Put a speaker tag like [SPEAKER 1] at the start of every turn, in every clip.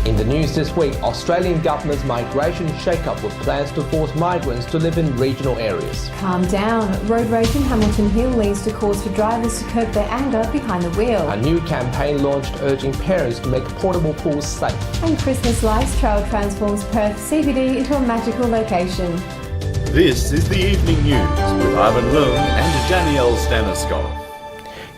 [SPEAKER 1] In the news this week, Australian government's migration shake-up with plans to force migrants to live in regional areas.
[SPEAKER 2] Calm down. Road rage in Hamilton Hill leads to calls for drivers to curb their anger behind the wheel.
[SPEAKER 1] A new campaign launched urging parents to make portable pools safe.
[SPEAKER 2] And Christmas Lights Trail transforms Perth CBD into a magical location.
[SPEAKER 3] This is the Evening News with Ivan Leung and Danielle Staniskov.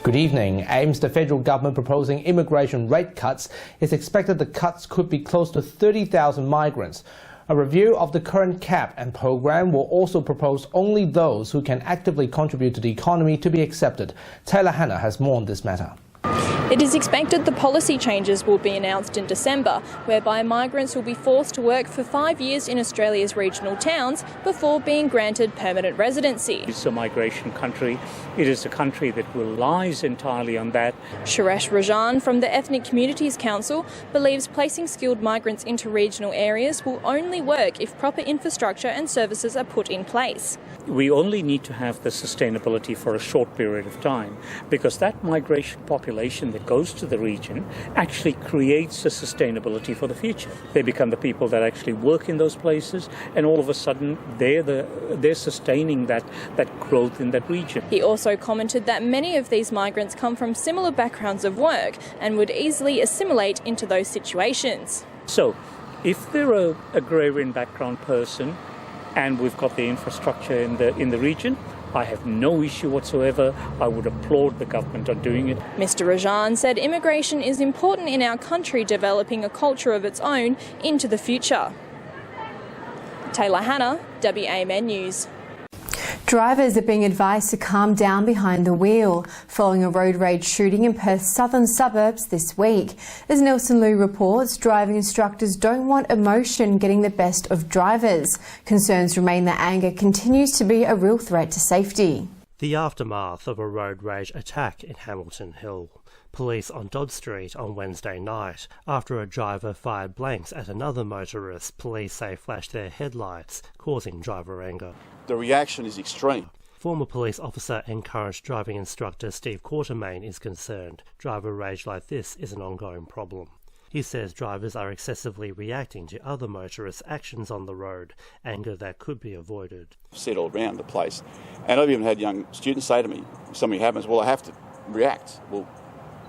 [SPEAKER 1] Good evening. Aims the federal government proposing immigration rate cuts. It's expected the cuts could be close to 30,000 migrants. A review of the current cap and program will also propose only those who can actively contribute to the economy to be accepted. Taylor Hanna has more on this matter.
[SPEAKER 4] It is expected the policy changes will be announced in December, whereby migrants will be forced to work for 5 years in Australia's regional towns before being granted permanent residency.
[SPEAKER 5] It's a migration country. It is a country that relies entirely on that.
[SPEAKER 4] Suresh Rajan from the Ethnic Communities Council believes placing skilled migrants into regional areas will only work if proper infrastructure and services are put in place.
[SPEAKER 5] We only need to have the sustainability for a short period of time, because that migration population that goes to the region actually creates a sustainability for the future. They become the people that actually work in those places, and all of a sudden they're sustaining that growth in that region.
[SPEAKER 4] He also commented that many of these migrants come from similar backgrounds of work and would easily assimilate into those situations.
[SPEAKER 5] So if they're a agrarian background person and we've got the infrastructure in the region, I have no issue whatsoever. I would applaud the government on doing it.
[SPEAKER 4] Mr. Rajan said immigration is important in our country developing a culture of its own into the future. Taylor Hanna, WAMN News.
[SPEAKER 2] Drivers are being advised to calm down behind the wheel following a road rage shooting in Perth's southern suburbs this week. As Nelson Liu reports, driving instructors don't want emotion getting the best of drivers. Concerns remain that anger continues to be a real threat to safety.
[SPEAKER 6] The aftermath of a road rage attack in Hamilton Hill. Police on Dodd Street on Wednesday night after a driver fired blanks at another motorist. Police say flashed their headlights, causing driver anger.
[SPEAKER 7] The reaction is extreme.
[SPEAKER 6] Former police officer and current driving instructor Steve Quartermain is concerned. Driver rage like this is an ongoing problem. He says drivers are excessively reacting to other motorists' actions on the road, anger that could be avoided.
[SPEAKER 7] I've said all around the place, and I've even had young students say to me, if something happens, well, I have to react. Well,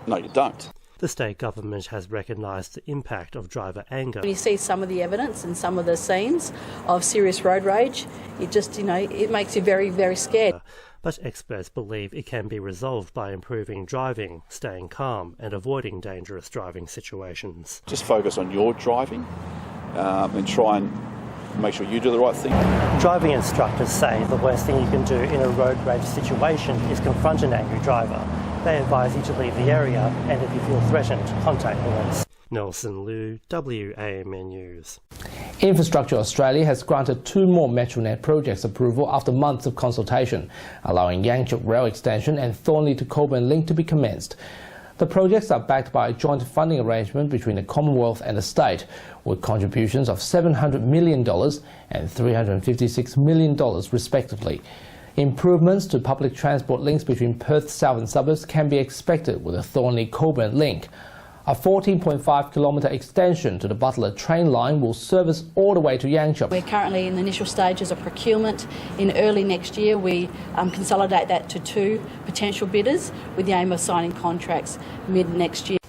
[SPEAKER 7] no, you don't.
[SPEAKER 6] The state government has recognised the impact of driver anger.
[SPEAKER 8] When you see some of the evidence and some of the scenes of serious road rage, it just, it makes you very, very scared.
[SPEAKER 6] But experts believe it can be resolved by improving driving, staying calm and avoiding dangerous driving situations.
[SPEAKER 7] Just focus on your driving and try and make sure you do the right thing.
[SPEAKER 6] Driving instructors say the worst thing you can do in a road rage situation is confront an angry driver. They advise you to leave the area, and if you feel threatened, contact police. Nelson Liu, WAMN News.
[SPEAKER 1] Infrastructure Australia has granted 2 more Metronet projects approval after months of consultation, allowing Yangchuk Rail Extension and Thornlie to Coburn Link to be commenced. The projects are backed by a joint funding arrangement between the Commonwealth and the state, with contributions of $700 million and $356 million respectively. Improvements to public transport links between Perth's southern suburbs can be expected with a Thornlie-Coburn link. A 14.5-kilometre extension to the Butler train line will service all the way to Yangchuk.
[SPEAKER 8] We're currently in the initial stages of procurement. In early next year, we consolidate that to 2 potential bidders with the aim of signing contracts mid-next year.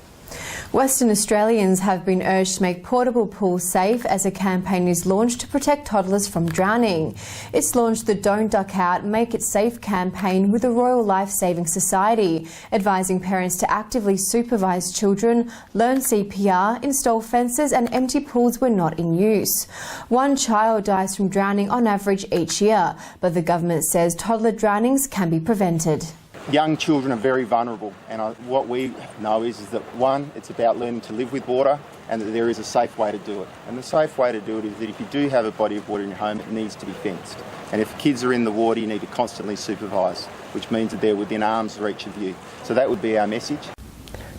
[SPEAKER 2] Western Australians have been urged to make portable pools safe as a campaign is launched to protect toddlers from drowning. It's launched the Don't Duck Out, Make It Safe campaign with the Royal Life Saving Society, advising parents to actively supervise children, learn CPR, install fences and empty pools when not in use. 1 child dies from drowning on average each year, but the government says toddler drownings can be prevented.
[SPEAKER 9] Young children are very vulnerable, and what we know is that 1, it's about learning to live with water, and that there is a safe way to do it. And the safe way to do it is that if you do have a body of water in your home, it needs to be fenced. And if kids are in the water, you need to constantly supervise, which means that they're within arm's reach of you. So that would be our message.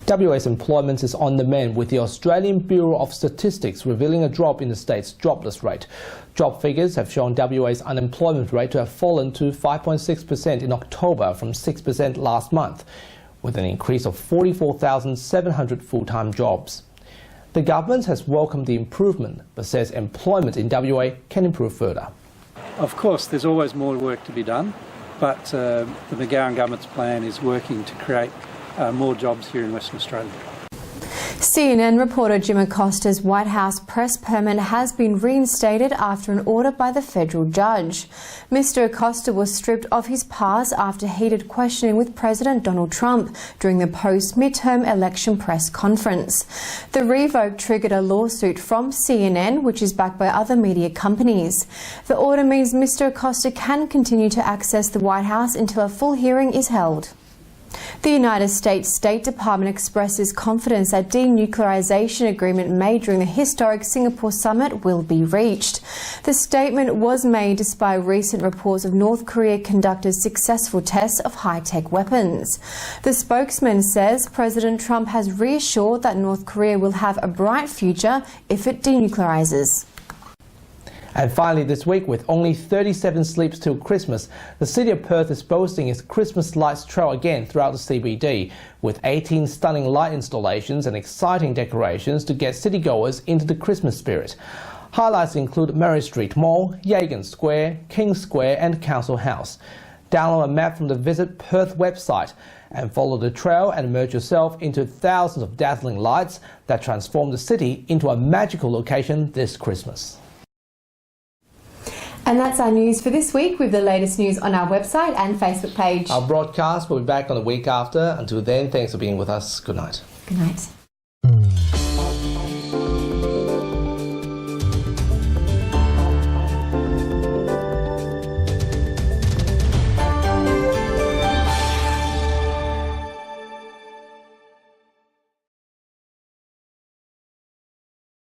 [SPEAKER 1] WA's employment is on the mend, with the Australian Bureau of Statistics revealing a drop in the state's jobless rate. Job figures have shown WA's unemployment rate to have fallen to 5.6% in October from 6% last month, with an increase of 44,700 full-time jobs. The government has welcomed the improvement but says employment in WA can improve further.
[SPEAKER 10] Of course, there's always more work to be done, but the McGowan government's plan is working to create more jobs here in Western Australia.
[SPEAKER 2] CNN reporter Jim Acosta's White House press permit has been reinstated after an order by the federal judge. Mr. Acosta was stripped of his pass after heated questioning with President Donald Trump during the post-midterm election press conference. The revoke triggered a lawsuit from CNN, which is backed by other media companies. The order means Mr. Acosta can continue to access the White House until a full hearing is held. The United States State Department expresses confidence that denuclearization agreement made during the historic Singapore summit will be reached. The statement was made despite recent reports of North Korea conducted successful tests of high-tech weapons. The spokesman says President Trump has reassured that North Korea will have a bright future if it denuclearizes.
[SPEAKER 1] And finally this week, with only 37 sleeps till Christmas, the city of Perth is boasting its Christmas lights trail again throughout the CBD, with 18 stunning light installations and exciting decorations to get citygoers into the Christmas spirit. Highlights include Murray Street Mall, Yagan Square, King Square and Council House. Download a map from the Visit Perth website and follow the trail and immerse yourself into thousands of dazzling lights that transform the city into a magical location this Christmas.
[SPEAKER 2] And that's our news for this week, with the latest news on our website and Facebook page.
[SPEAKER 1] Our broadcast will be back on the week after. Until then, thanks for being with us. Good night.
[SPEAKER 2] Good night.